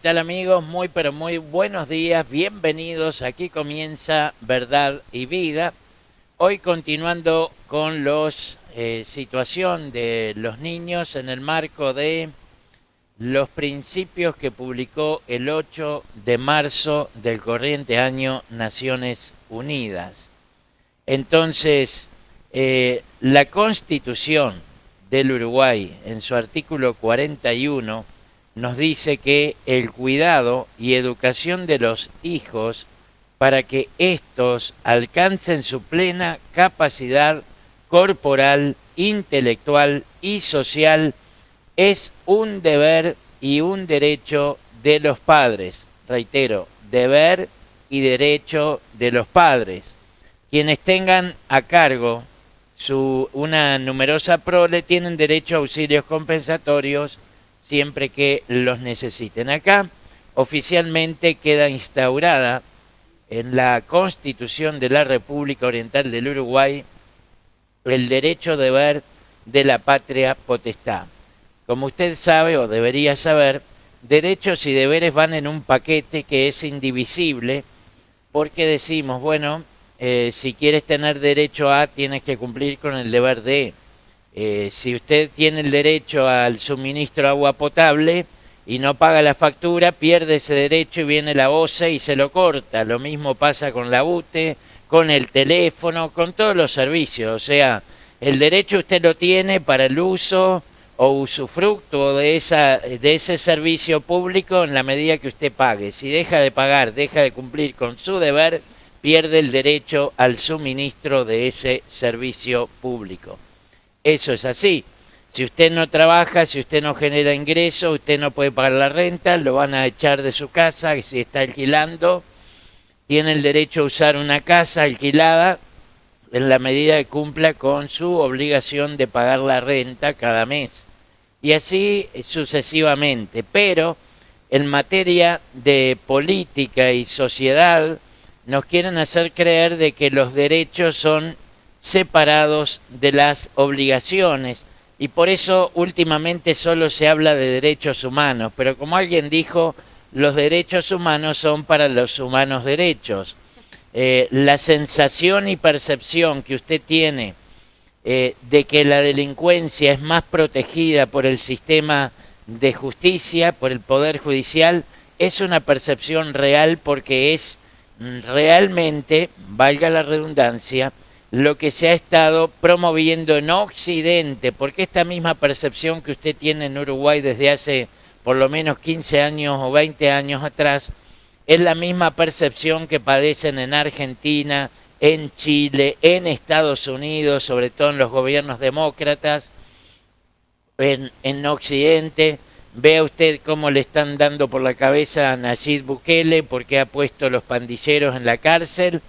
tal amigos? Muy pero muy buenos días, bienvenidos. Aquí comienza Verdad y Vida. Hoy continuando con los situación de los niños en el marco de los principios que publicó el 8 de marzo del corriente año Naciones Unidas. Entonces, la Constitución del Uruguay, en su artículo 41, nos dice que el cuidado y educación de los hijos para que éstos alcancen su plena capacidad corporal, intelectual y social es un deber y un derecho de los padres. Reitero, deber y derecho de los padres. Quienes tengan a cargo una numerosa prole tienen derecho a auxilios compensatorios siempre que los necesiten. Acá oficialmente queda instaurada en la Constitución de la República Oriental del Uruguay el derecho deber de la patria potestad. Como usted sabe o debería saber, derechos y deberes van en un paquete que es indivisible, porque decimos, bueno, si quieres tener derecho a, tienes que cumplir con el deber de. Si usted tiene el derecho al suministro de agua potable y no paga la factura, pierde ese derecho y viene la OCE y se lo corta. Lo mismo pasa con la UTE, con el teléfono, con todos los servicios. O sea, el derecho usted lo tiene para el uso o usufructo de ese servicio público en la medida que usted pague. Si deja de pagar, deja de cumplir con su deber, pierde el derecho al suministro de ese servicio público. Eso es así. Si usted no trabaja, si usted no genera ingresos, usted no puede pagar la renta, lo van a echar de su casa. Si está alquilando, tiene el derecho a usar una casa alquilada en la medida que cumpla con su obligación de pagar la renta cada mes. Y así sucesivamente. Pero en materia de política y sociedad nos quieren hacer creer de que los derechos son separados de las obligaciones y por eso últimamente solo se habla de derechos humanos, pero como alguien dijo, los derechos humanos son para los humanos derechos. La sensación y percepción que usted tiene de que la delincuencia es más protegida por el sistema de justicia, por el Poder Judicial, es una percepción real porque es realmente, valga la redundancia, lo que se ha estado promoviendo en Occidente, porque esta misma percepción que usted tiene en Uruguay desde hace por lo menos 15 años o 20 años atrás, es la misma percepción que padecen en Argentina, en Chile, en Estados Unidos, sobre todo en los gobiernos demócratas, en Occidente. Vea usted cómo le están dando por la cabeza a Nayib Bukele porque ha puesto los pandilleros en la cárcel,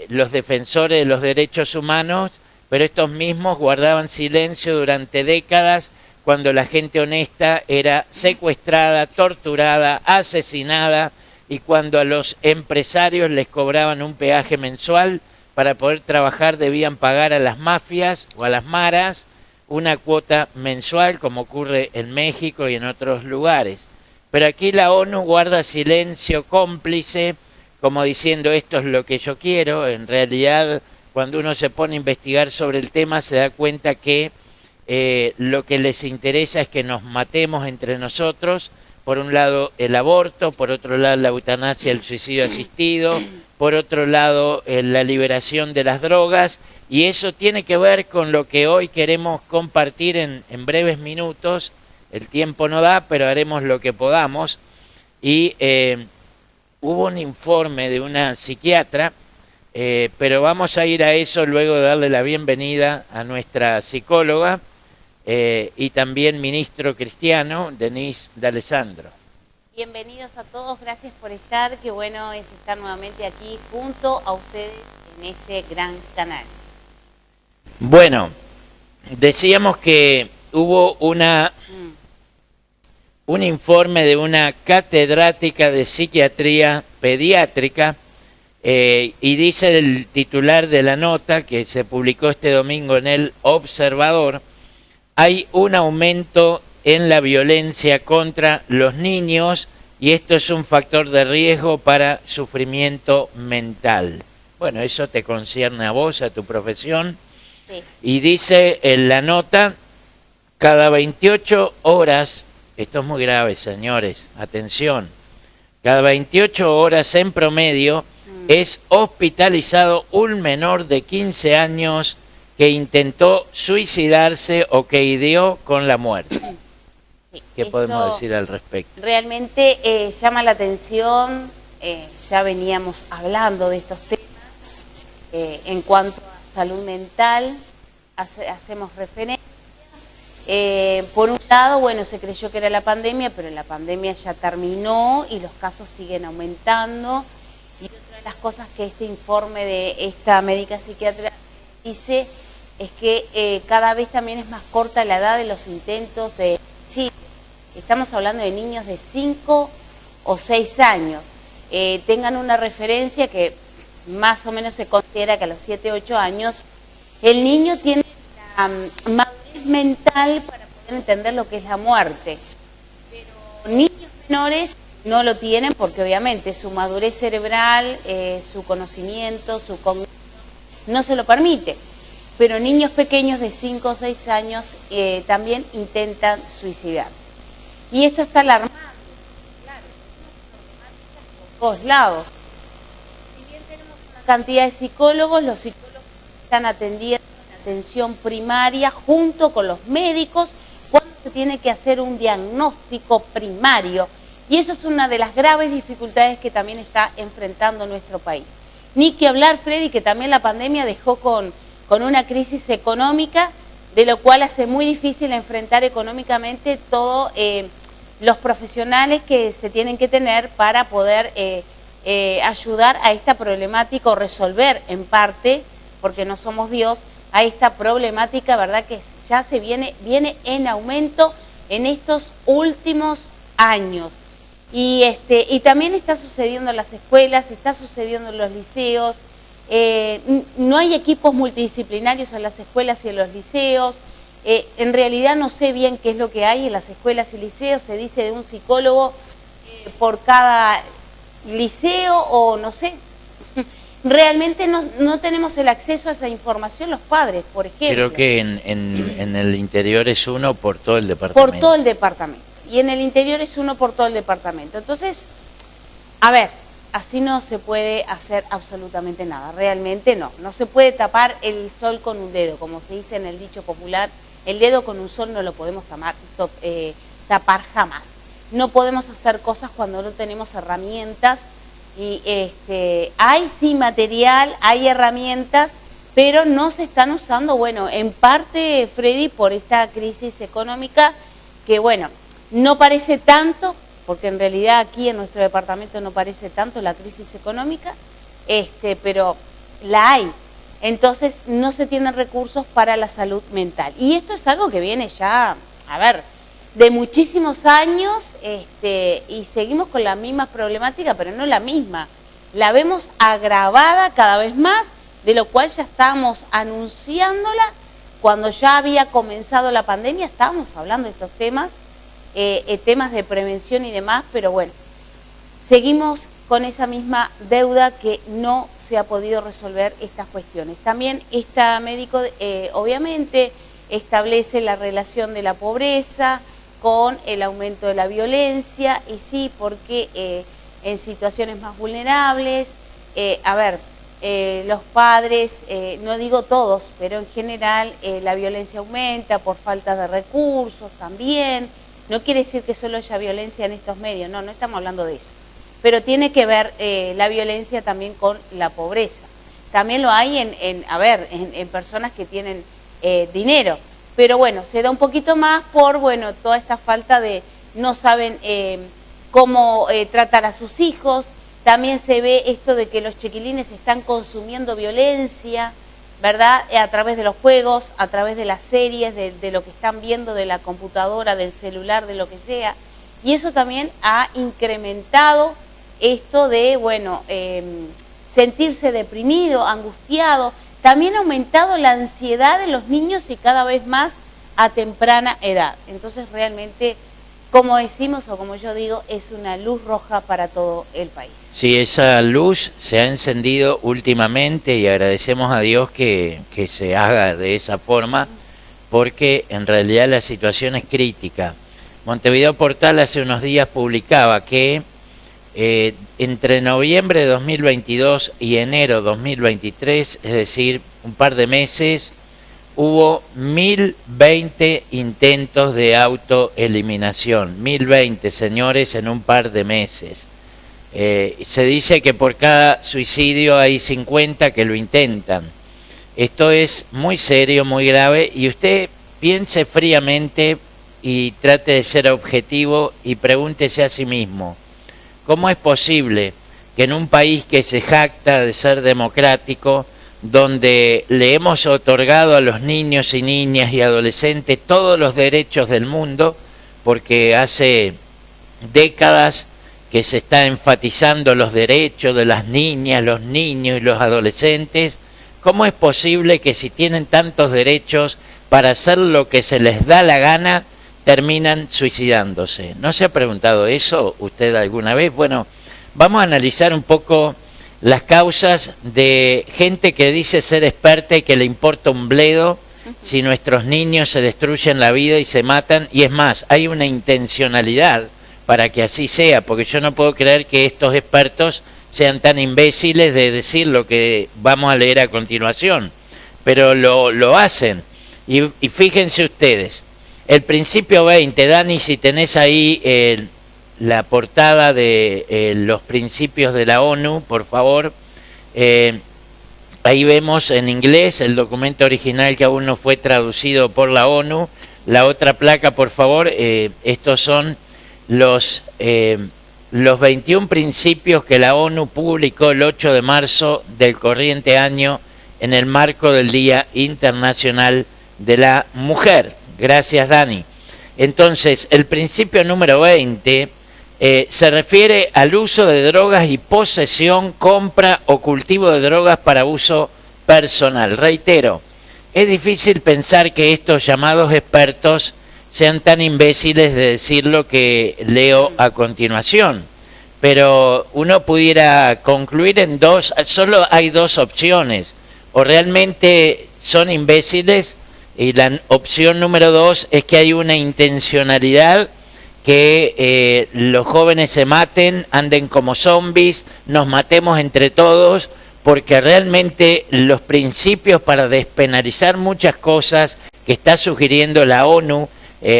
los defensores de los derechos humanos, pero estos mismos guardaban silencio durante décadas cuando la gente honesta era secuestrada, torturada, asesinada y cuando a los empresarios les cobraban un peaje mensual para poder trabajar debían pagar a las mafias o a las maras una cuota mensual, como ocurre en México y en otros lugares. Pero aquí la ONU guarda silencio cómplice, como diciendo esto es lo que yo quiero. En realidad, cuando uno se pone a investigar sobre el tema, se da cuenta que lo que les interesa es que nos matemos entre nosotros. Por un lado el aborto, por otro lado la eutanasia, el suicidio asistido, por otro lado la liberación de las drogas. Y eso tiene que ver con lo que hoy queremos compartir en breves minutos. El tiempo no da, pero haremos lo que podamos. Y hubo un informe de una psiquiatra, pero vamos a ir a eso luego de darle la bienvenida a nuestra psicóloga y también ministro cristiano, Denise D'Alessandro. Bienvenidos a todos, gracias por estar. Qué bueno es estar nuevamente aquí junto a ustedes en este gran canal. Bueno, decíamos que hubo un informe de una catedrática de psiquiatría pediátrica y dice el titular de la nota que se publicó este domingo en El Observador: hay un aumento en la violencia contra los niños y esto es un factor de riesgo para sufrimiento mental. Bueno, eso te concierne a vos, a tu profesión. Sí. Y dice en la nota, cada 28 horas, esto es muy grave, señores, atención, cada 28 horas en promedio es hospitalizado un menor de 15 años que intentó suicidarse o que ideó con la muerte. Sí, ¿Qué podemos decir al respecto? Realmente llama la atención, ya veníamos hablando de estos temas, en cuanto a salud mental, hacemos referencia. Por un lado, bueno, se creyó que era la pandemia, pero la pandemia ya terminó y los casos siguen aumentando. Y otra de las cosas que este informe de esta médica psiquiatra dice es que cada vez también es más corta la edad de los intentos de suicidio. Estamos hablando de niños de 5 o 6 años. Tengan una referencia que más o menos se considera que a los 7 o 8 años el niño tiene la madurez mental para poder entender lo que es la muerte. Pero niños menores no lo tienen porque obviamente su madurez cerebral, su conocimiento, su cognición no se lo permite. Pero niños pequeños de 5 o 6 años también intentan suicidarse. Y esto está alarmante, claro, por todos lados. Si bien tenemos una cantidad de psicólogos, los psicólogos están atendiendo en atención primaria junto con los médicos cuando se tiene que hacer un diagnóstico primario. Y eso es una de las graves dificultades que también está enfrentando nuestro país. Ni que hablar, Freddy, que también la pandemia dejó con una crisis económica, de lo cual hace muy difícil enfrentar económicamente todos los profesionales que se tienen que tener para poder ayudar a esta problemática o resolver en parte, porque no somos Dios, a esta problemática, ¿verdad?, que ya se viene en aumento en estos últimos años. Y también está sucediendo en las escuelas, está sucediendo en los liceos. No hay equipos multidisciplinarios en las escuelas y en los liceos. En realidad no sé bien qué es lo que hay en las escuelas y liceos. Se dice de un psicólogo por cada liceo o no sé. Realmente no tenemos el acceso a esa información los padres, por ejemplo. Creo que en el interior es uno por todo el departamento. Por todo el departamento. Y en el interior es uno por todo el departamento. Entonces, a ver, así no se puede hacer absolutamente nada, realmente no. No se puede tapar el sol con un dedo, como se dice en el dicho popular, el dedo con un sol no lo podemos tapar jamás. No podemos hacer cosas cuando no tenemos herramientas y hay sí material, hay herramientas, pero no se están usando, bueno, en parte, Freddy, por esta crisis económica que, bueno, no parece tanto, porque en realidad aquí en nuestro departamento no parece tanto la crisis económica, pero la hay. Entonces no se tienen recursos para la salud mental. Y esto es algo que viene ya, a ver, de muchísimos años y seguimos con la misma problemática, pero no la misma. La vemos agravada cada vez más, de lo cual ya estábamos anunciándola cuando ya había comenzado la pandemia, estábamos hablando de estos temas. Temas de prevención y demás, pero bueno, seguimos con esa misma deuda que no se ha podido resolver estas cuestiones. También esta médico obviamente establece la relación de la pobreza con el aumento de la violencia, y sí, porque en situaciones más vulnerables, los padres, no digo todos, pero en general la violencia aumenta por falta de recursos también. No quiere decir que solo haya violencia en estos medios, no estamos hablando de eso. Pero tiene que ver la violencia también con la pobreza. También lo hay en personas que tienen dinero. Pero bueno, se da un poquito más por, bueno, toda esta falta de, no saben cómo tratar a sus hijos. También se ve esto de que los chiquilines están consumiendo violencia, ¿verdad? A través de los juegos, a través de las series, de lo que están viendo, de la computadora, del celular, de lo que sea. Y eso también ha incrementado esto de, bueno, sentirse deprimido, angustiado. También ha aumentado la ansiedad de los niños y cada vez más a temprana edad. Entonces realmente como decimos o como yo digo, es una luz roja para todo el país. Sí, esa luz se ha encendido últimamente y agradecemos a Dios que se haga de esa forma, porque en realidad la situación es crítica. Montevideo Portal hace unos días publicaba que entre noviembre de 2022 y enero 2023, es decir, un par de meses, hubo 1020 intentos de autoeliminación. 1020, señores, en un par de meses. Se dice que por cada suicidio hay 50 que lo intentan. Esto es muy serio, muy grave, y usted piense fríamente y trate de ser objetivo y pregúntese a sí mismo, ¿cómo es posible que en un país que se jacta de ser democrático, donde le hemos otorgado a los niños y niñas y adolescentes todos los derechos del mundo, porque hace décadas que se está enfatizando los derechos de las niñas, los niños y los adolescentes, ¿cómo es posible que si tienen tantos derechos para hacer lo que se les da la gana, terminan suicidándose? ¿No se ha preguntado eso usted alguna vez? Bueno, vamos a analizar un poco las causas de gente que dice ser experta y que le importa un bledo si nuestros niños se destruyen la vida y se matan. Y es más, hay una intencionalidad para que así sea, porque yo no puedo creer que estos expertos sean tan imbéciles de decir lo que vamos a leer a continuación, pero lo hacen. Y fíjense ustedes, el principio 20, Dani, si tenés ahí la portada de los principios de la ONU, por favor. Ahí vemos en inglés el documento original que aún no fue traducido por la ONU. La otra placa, por favor. Estos son los 21 principios que la ONU publicó el 8 de marzo del corriente año en el marco del Día Internacional de la Mujer. Gracias, Dani. Entonces, el principio número 20 se refiere al uso de drogas y posesión, compra o cultivo de drogas para uso personal. Reitero, es difícil pensar que estos llamados expertos sean tan imbéciles de decir lo que leo a continuación, pero uno pudiera concluir en solo hay dos opciones: o realmente son imbéciles, y la opción número 2 es que hay una intencionalidad, que los jóvenes se maten, anden como zombies, nos matemos entre todos, porque realmente los principios para despenalizar muchas cosas que está sugiriendo la ONU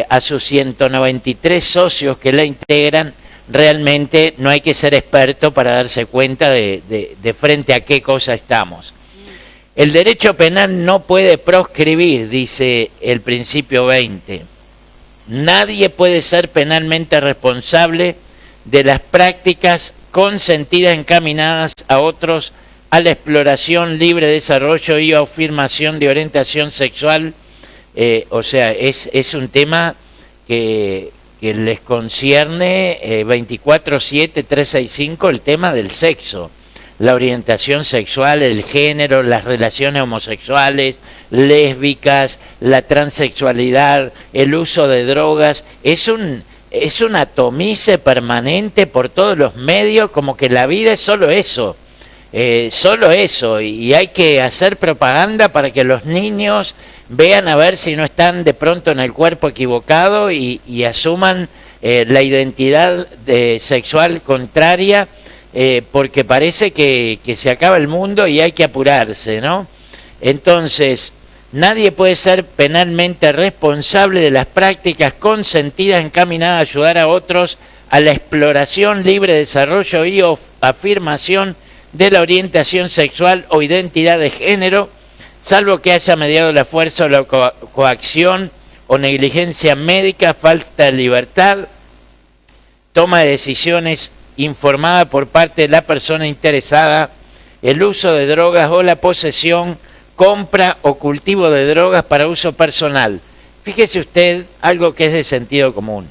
a sus 193 socios que la integran, realmente no hay que ser experto para darse cuenta de frente a qué cosa estamos. El derecho penal no puede proscribir, dice el principio 20. Nadie puede ser penalmente responsable de las prácticas consentidas encaminadas a otros a la exploración, libre desarrollo y afirmación de orientación sexual. O sea, es un tema que les concierne 24/7, 365, el tema del sexo, la orientación sexual, el género, las relaciones homosexuales, lésbicas, la transexualidad, el uso de drogas. Es un atomice permanente por todos los medios, como que la vida es solo eso, y hay que hacer propaganda para que los niños vean a ver si no están de pronto en el cuerpo equivocado y asuman la identidad sexual contraria, porque parece que se acaba el mundo y hay que apurarse, ¿no? Entonces, nadie puede ser penalmente responsable de las prácticas consentidas encaminadas a ayudar a otros a la exploración, libre desarrollo y afirmación de la orientación sexual o identidad de género, salvo que haya mediado la fuerza o la coacción o negligencia médica, falta de libertad, toma de decisiones informada por parte de la persona interesada, el uso de drogas o la posesión, compra o cultivo de drogas para uso personal. Fíjese usted algo que es de sentido común.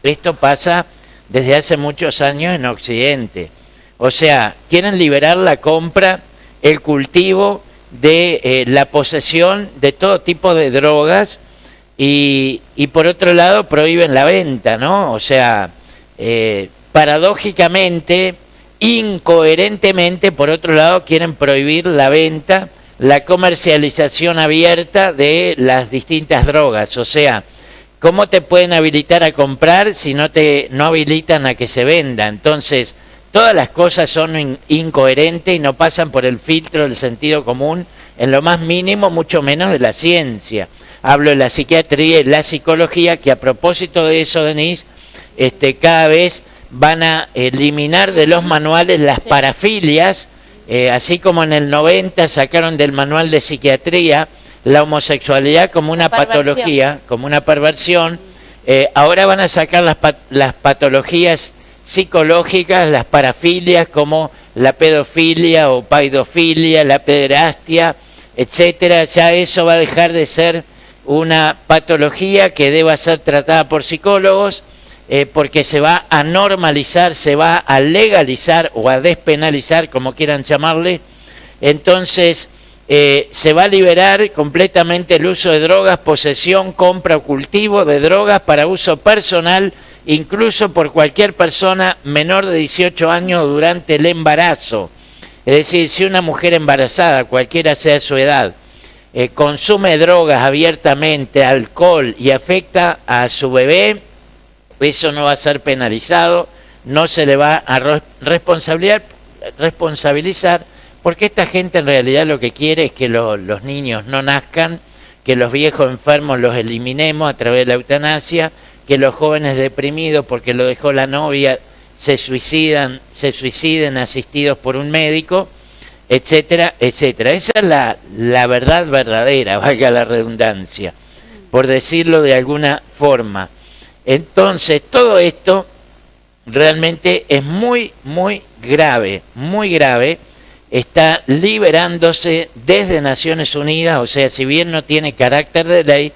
Esto pasa desde hace muchos años en Occidente. O sea, quieren liberar la compra, el cultivo de la posesión de todo tipo de drogas, y por otro lado prohíben la venta, ¿no? O sea, paradójicamente, incoherentemente, por otro lado, quieren prohibir la venta, la comercialización abierta de las distintas drogas. O sea, ¿cómo te pueden habilitar a comprar si no habilitan a que se venda? Entonces, todas las cosas son incoherentes y no pasan por el filtro del sentido común en lo más mínimo, mucho menos de la ciencia. Hablo de la psiquiatría y la psicología, que a propósito de eso, Denise, cada vez van a eliminar de los manuales las parafilias, así como en el 90 sacaron del manual de psiquiatría la homosexualidad como una patología, como una perversión. Ahora van a sacar las patologías psicológicas, las parafilias, como la pedofilia o paidofilia, la pederastia, etcétera. Ya eso va a dejar de ser una patología que deba ser tratada por psicólogos, porque se va a normalizar, se va a legalizar o a despenalizar, como quieran llamarle. Entonces, se va a liberar completamente el uso de drogas, posesión, compra o cultivo de drogas para uso personal, incluso por cualquier persona menor de 18 años durante el embarazo. Es decir, si una mujer embarazada, cualquiera sea su edad, consume drogas abiertamente, alcohol, y afecta a su bebé, eso no va a ser penalizado, no se le va a responsabilizar, porque esta gente en realidad lo que quiere es que los niños no nazcan, que los viejos enfermos los eliminemos a través de la eutanasia, que los jóvenes deprimidos porque lo dejó la novia se suiciden asistidos por un médico, etcétera, etcétera. Esa es la verdad verdadera, valga la redundancia, por decirlo de alguna forma. Entonces, todo esto realmente es muy, muy grave, muy grave. Está liberándose desde Naciones Unidas, o sea, si bien no tiene carácter de ley,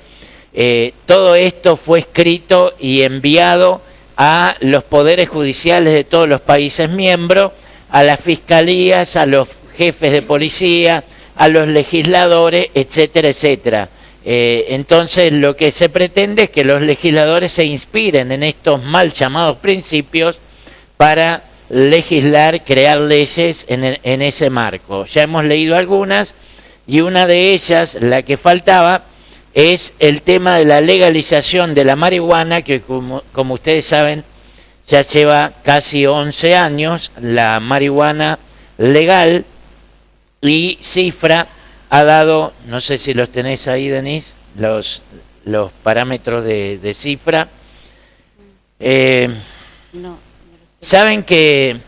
todo esto fue escrito y enviado a los poderes judiciales de todos los países miembros, a las fiscalías, a los jefes de policía, a los legisladores, etcétera, etcétera. Entonces, lo que se pretende es que los legisladores se inspiren en estos mal llamados principios para legislar, crear leyes en ese marco. Ya hemos leído algunas, y una de ellas, la que faltaba, es el tema de la legalización de la marihuana, que como ustedes saben, ya lleva casi 11 años la marihuana legal, y Cifra ha dado, no sé si los tenéis ahí, Denise, los parámetros de Cifra. No. Saben que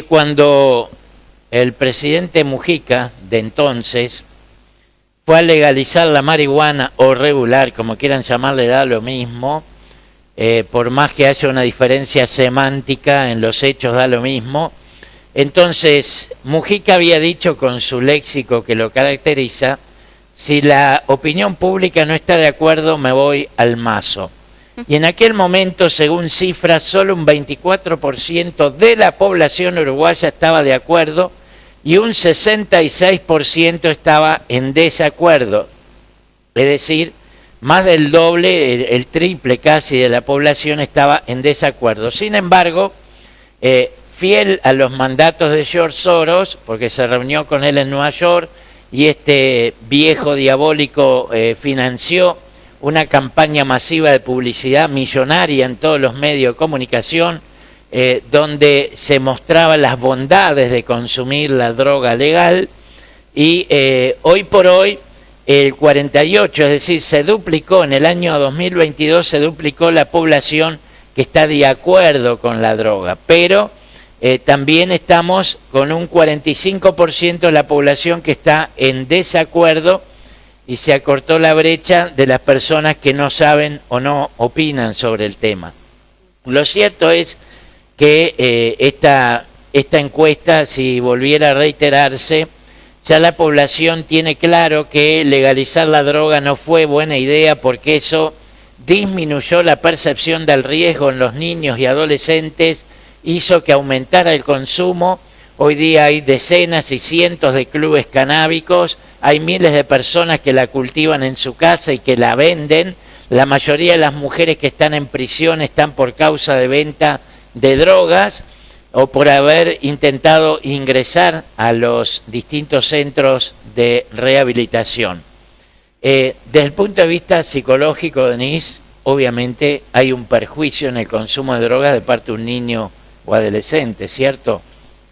cuando el presidente Mujica, de entonces, fue a legalizar la marihuana, o regular, como quieran llamarle, da lo mismo, por más que haya una diferencia semántica en los hechos, da lo mismo. Entonces, Mujica había dicho con su léxico que lo caracteriza: si la opinión pública no está de acuerdo, me voy al mazo. Y en aquel momento, según Cifras, solo un 24% de la población uruguaya estaba de acuerdo y un 66% estaba en desacuerdo. Es decir, más del doble, el triple casi de la población estaba en desacuerdo. Sin embargo, fiel a los mandatos de George Soros, porque se reunió con él en Nueva York, y este viejo diabólico financió una campaña masiva de publicidad millonaria en todos los medios de comunicación, donde se mostraban las bondades de consumir la droga legal, y hoy por hoy el 48, es decir, se duplicó en el año 2022, se duplicó la población que está de acuerdo con la droga, pero también estamos con un 45% de la población que está en desacuerdo, y se acortó la brecha de las personas que no saben o no opinan sobre el tema. Lo cierto es que esta encuesta, si volviera a reiterarse, ya la población tiene claro que legalizar la droga no fue buena idea, porque eso disminuyó la percepción del riesgo en los niños y adolescentes, hizo que aumentara el consumo. Hoy día hay decenas y cientos de clubes canábicos, hay miles de personas que la cultivan en su casa y que la venden. La mayoría de las mujeres que están en prisión están por causa de venta de drogas o por haber intentado ingresar a los distintos centros de rehabilitación. Desde el punto de vista psicológico, Denise, obviamente hay un perjuicio en el consumo de drogas de parte de un niño o adolescente, ¿cierto?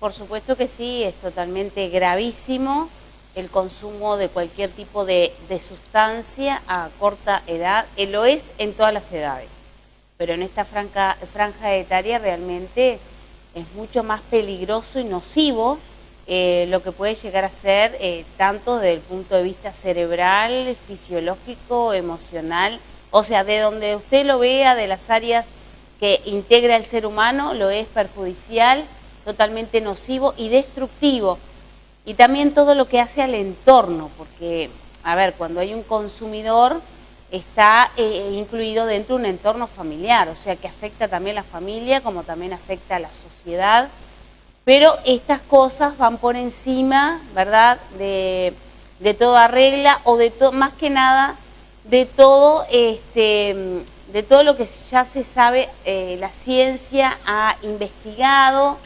Por supuesto que sí, es totalmente gravísimo el consumo de cualquier tipo de sustancia a corta edad. Lo es en todas las edades, pero en esta franja etaria realmente es mucho más peligroso y nocivo lo que puede llegar a ser tanto desde el punto de vista cerebral, fisiológico, emocional, o sea, de donde usted lo vea, de las áreas que integra el ser humano, lo es perjudicial, totalmente nocivo y destructivo. Y también todo lo que hace al entorno, porque, a ver, cuando hay un consumidor está incluido dentro de un entorno familiar, o sea que afecta también a la familia como también afecta a la sociedad, pero estas cosas van por encima, ¿verdad?, de toda regla o de más que nada de todo lo que ya se sabe, la ciencia ha investigado,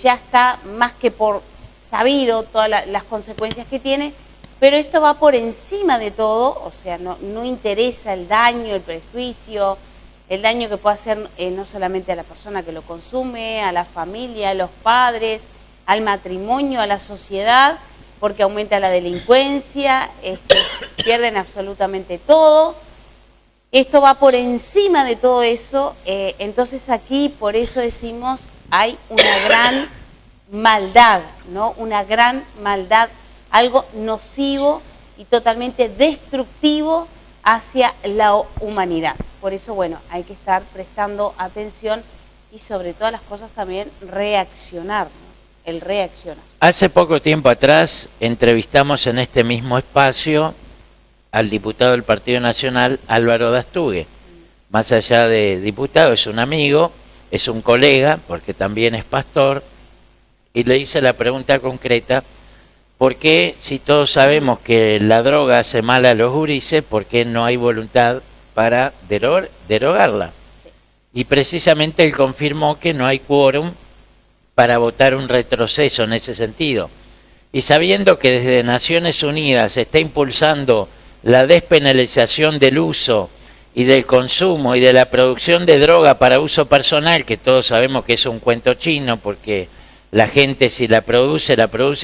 ya está más que por sabido todas las consecuencias que tiene, pero esto va por encima de todo, o sea, no interesa el daño, el prejuicio, el daño que puede hacer no solamente a la persona que lo consume, a la familia, a los padres, al matrimonio, a la sociedad, porque aumenta la delincuencia, pierden absolutamente todo. Esto va por encima de todo eso, entonces aquí por eso decimos hay una gran maldad, ¿no? Una gran maldad, algo nocivo y totalmente destructivo hacia la humanidad. Por eso, bueno, hay que estar prestando atención y sobre todas las cosas también reaccionar, ¿no? El reaccionar. Hace poco tiempo atrás entrevistamos en este mismo espacio al diputado del Partido Nacional, Álvaro Dastugue. Más allá de diputado, es un amigo, es un colega, porque también es pastor, y le hice la pregunta concreta: ¿por qué, si todos sabemos que la droga hace mal a los gurises, por qué no hay voluntad para derogarla? Y precisamente él confirmó que no hay quórum para votar un retroceso en ese sentido. Y sabiendo que desde Naciones Unidas se está impulsando la despenalización del uso y del consumo y de la producción de droga para uso personal, que todos sabemos que es un cuento chino, porque la gente, si la produce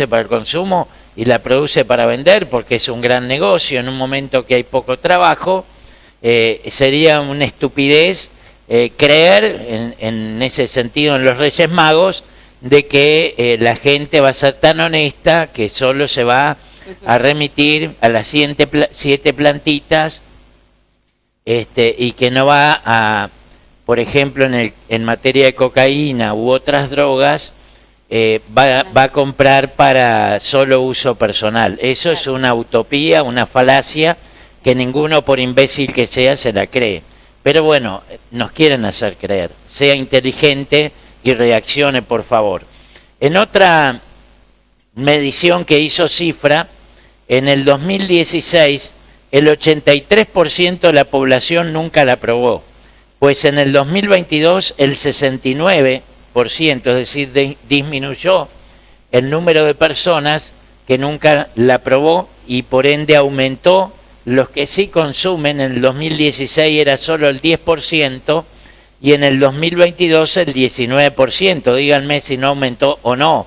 para el consumo y la produce para vender, porque es un gran negocio en un momento que hay poco trabajo. Sería una estupidez creer en ese sentido en los Reyes Magos de que la gente va a ser tan honesta que solo se va a remitir a las 7 plantitas y que no va a, por ejemplo, en materia de cocaína u otras drogas, va a comprar para solo uso personal. Eso es una utopía, una falacia que ninguno, por imbécil que sea, se la cree. Pero bueno, nos quieren hacer creer. Sea inteligente y reaccione, por favor. En otra medición que hizo Cifra, en el 2016, el 83% de la población nunca la probó. Pues en el 2022, el 69%, es decir, disminuyó el número de personas que nunca la probó y por ende aumentó. Los que sí consumen, en el 2016 era solo el 10% y en el 2022 el 19%. Díganme si no aumentó o no.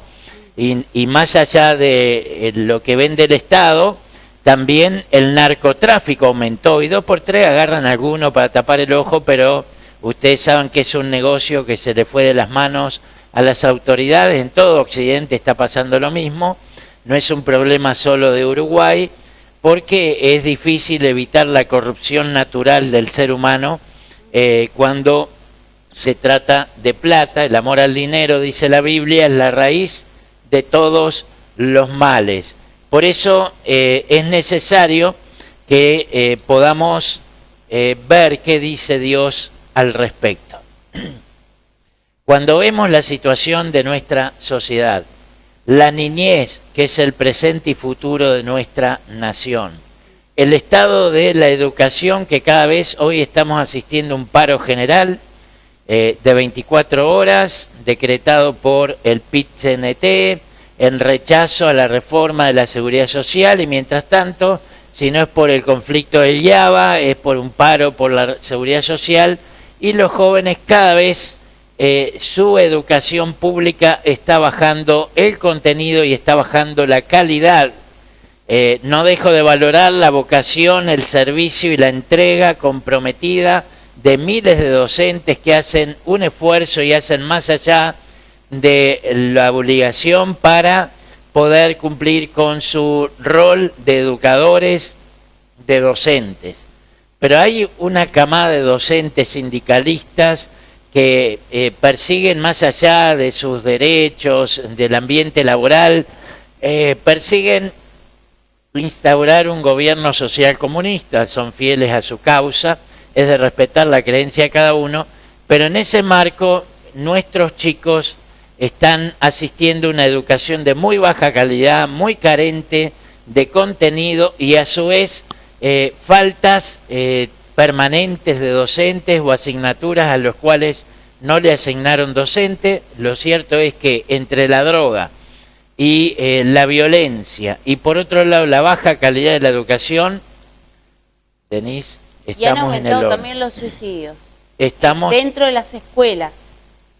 Y más allá de lo que vende el Estado, también el narcotráfico aumentó. Y 2 por 3 agarran a alguno para tapar el ojo, pero ustedes saben que es un negocio que se le fue de las manos a las autoridades. En todo Occidente está pasando lo mismo. No es un problema solo de Uruguay, porque es difícil evitar la corrupción natural del ser humano cuando se trata de plata. El amor al dinero, dice la Biblia, es la raíz de todos los males. Por eso es necesario que podamos ver qué dice Dios al respecto. Cuando vemos la situación de nuestra sociedad, la niñez, que es el presente y futuro de nuestra nación, el estado de la educación, que cada vez hoy estamos asistiendo a un paro general de 24 horas, decretado por el PIT-CNT, en rechazo a la reforma de la seguridad social, y mientras tanto, si no es por el conflicto del Yaba, es por un paro por la seguridad social, y los jóvenes cada vez su educación pública está bajando el contenido y está bajando la calidad. No dejo de valorar la vocación, el servicio y la entrega comprometida de miles de docentes que hacen un esfuerzo y hacen más allá de la obligación para poder cumplir con su rol de educadores, de docentes. Pero hay una camada de docentes sindicalistas que persiguen, más allá de sus derechos, del ambiente laboral, persiguen instaurar un gobierno social comunista. Son fieles a su causa, es de respetar la creencia de cada uno, pero en ese marco nuestros chicos están asistiendo a una educación de muy baja calidad, muy carente de contenido y a su vez faltas permanentes de docentes o asignaturas a los cuales no le asignaron docente. Lo cierto es que entre la droga y la violencia y por otro lado la baja calidad de la educación, Denise, y han aumentado también los suicidios. Estamos dentro de las escuelas.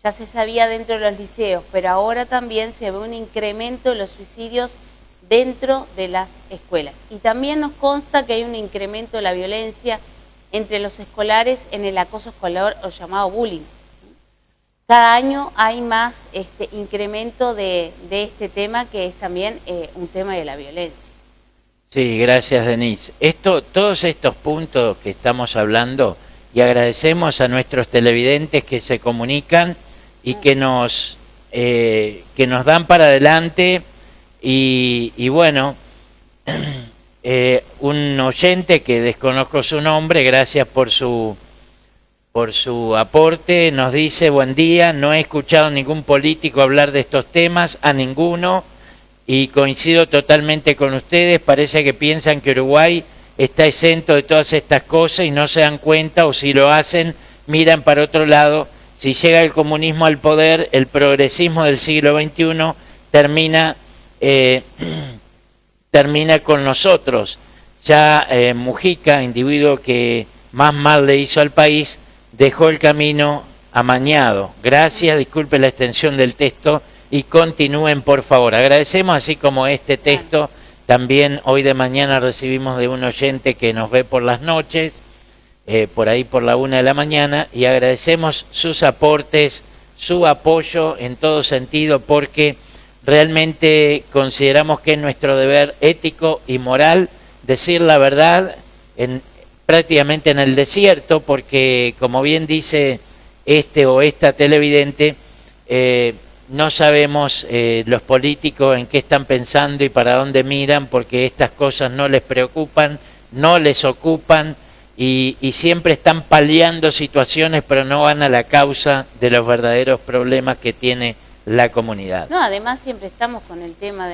Ya se sabía dentro de los liceos, pero ahora también se ve un incremento de los suicidios dentro de las escuelas. Y también nos consta que hay un incremento de la violencia entre los escolares en el acoso escolar o llamado bullying. Cada año hay más incremento de este tema, que es también un tema de la violencia. Sí, gracias, Denise. Todos estos puntos que estamos hablando, y agradecemos a nuestros televidentes que se comunican y que nos dan para adelante, y bueno, un oyente que desconozco su nombre, gracias por su aporte, nos dice: buen día, no he escuchado ningún político hablar de estos temas, a ninguno, y coincido totalmente con ustedes. Parece que piensan que Uruguay está exento de todas estas cosas y no se dan cuenta, o si lo hacen, miran para otro lado. Si llega el comunismo al poder, el progresismo del siglo XXI termina con nosotros. Ya Mujica, individuo que más mal le hizo al país, dejó el camino amañado. Gracias, disculpe la extensión del texto y continúen, por favor. Agradecemos, así como este texto, también hoy de mañana recibimos de un oyente que nos ve por las noches, por ahí por la 1 de la mañana, y agradecemos sus aportes, su apoyo en todo sentido, porque realmente consideramos que es nuestro deber ético y moral decir la verdad prácticamente en el desierto, porque como bien dice este o esta televidente, no sabemos los políticos en qué están pensando y para dónde miran, porque estas cosas no les preocupan, no les ocupan, y siempre están paliando situaciones, pero no van a la causa de los verdaderos problemas que tiene la comunidad. No, además siempre estamos con el tema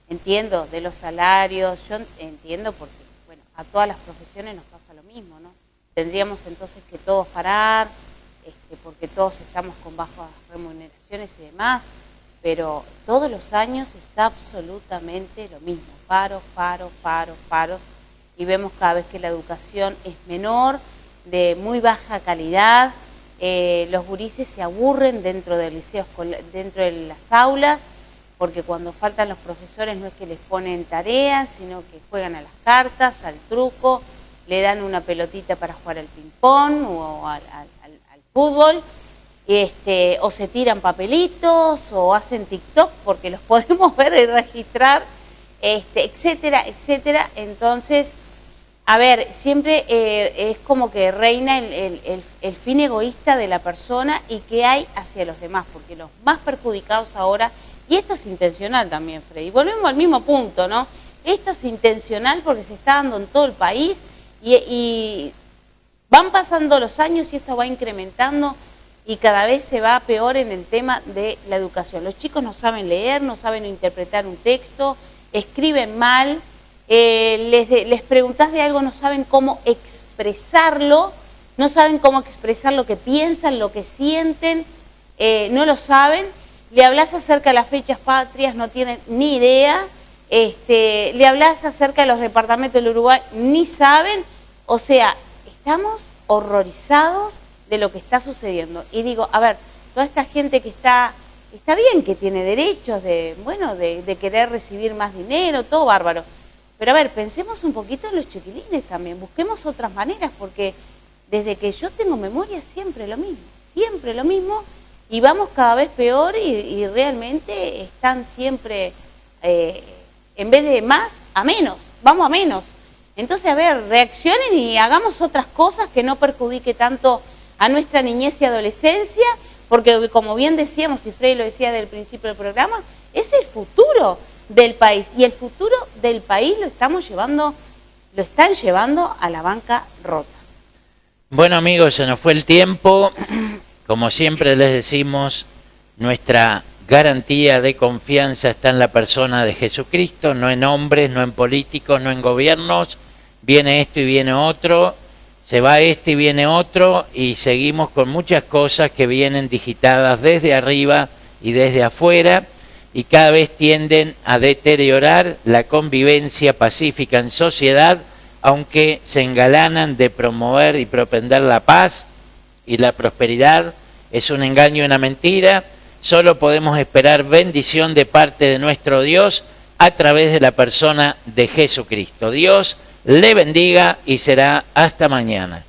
entiendo, de los salarios. Yo entiendo porque, bueno, a todas las profesiones nos pasa lo mismo, ¿no? Tendríamos entonces que todos parar, porque todos estamos con bajas remuneraciones y demás, pero todos los años es absolutamente lo mismo: paro, y vemos cada vez que la educación es menor, de muy baja calidad. Los gurises se aburren dentro del liceo, dentro de las aulas, porque cuando faltan los profesores no es que les ponen tareas, sino que juegan a las cartas, al truco, le dan una pelotita para jugar al ping-pong o al fútbol, o se tiran papelitos o hacen TikTok, porque los podemos ver y registrar, etcétera, etcétera. Entonces, a ver, siempre es como que reina el fin egoísta de la persona y que hay hacia los demás, porque los más perjudicados ahora, y esto es intencional también, Freddy, volvemos al mismo punto, ¿no? Esto es intencional porque se está dando en todo el país y van pasando los años y esto va incrementando, y cada vez se va peor en el tema de la educación. Los chicos no saben leer, no saben interpretar un texto, escriben mal, les preguntás de algo, no saben cómo expresarlo, no saben cómo expresar lo que piensan, lo que sienten, no lo saben. Le hablas acerca de las fechas patrias, no tienen ni idea. Le hablas acerca de los departamentos del Uruguay, ni saben. O sea, estamos horrorizados de lo que está sucediendo. Y digo, a ver, toda esta gente que está bien, que tiene derechos de querer recibir más dinero, todo bárbaro. Pero a ver, pensemos un poquito en los chiquilines también, busquemos otras maneras, porque desde que yo tengo memoria siempre lo mismo, y vamos cada vez peor y realmente están siempre, en vez de más, a menos, vamos a menos. Entonces, a ver, reaccionen y hagamos otras cosas que no perjudique tanto a nuestra niñez y adolescencia, porque como bien decíamos, y Frei lo decía desde el principio del programa, es el futuro del país, y el futuro del país lo están llevando a la banca rota. Bueno, amigos, se nos fue el tiempo. Como siempre les decimos, nuestra garantía de confianza está en la persona de Jesucristo, no en hombres, no en políticos, no en gobiernos. Viene esto y viene otro, se va este y viene otro, y seguimos con muchas cosas que vienen digitadas desde arriba y desde afuera, y cada vez tienden a deteriorar la convivencia pacífica en sociedad, aunque se engalanan de promover y propender la paz y la prosperidad. Es un engaño y una mentira. Solo podemos esperar bendición de parte de nuestro Dios a través de la persona de Jesucristo. Dios le bendiga y será hasta mañana.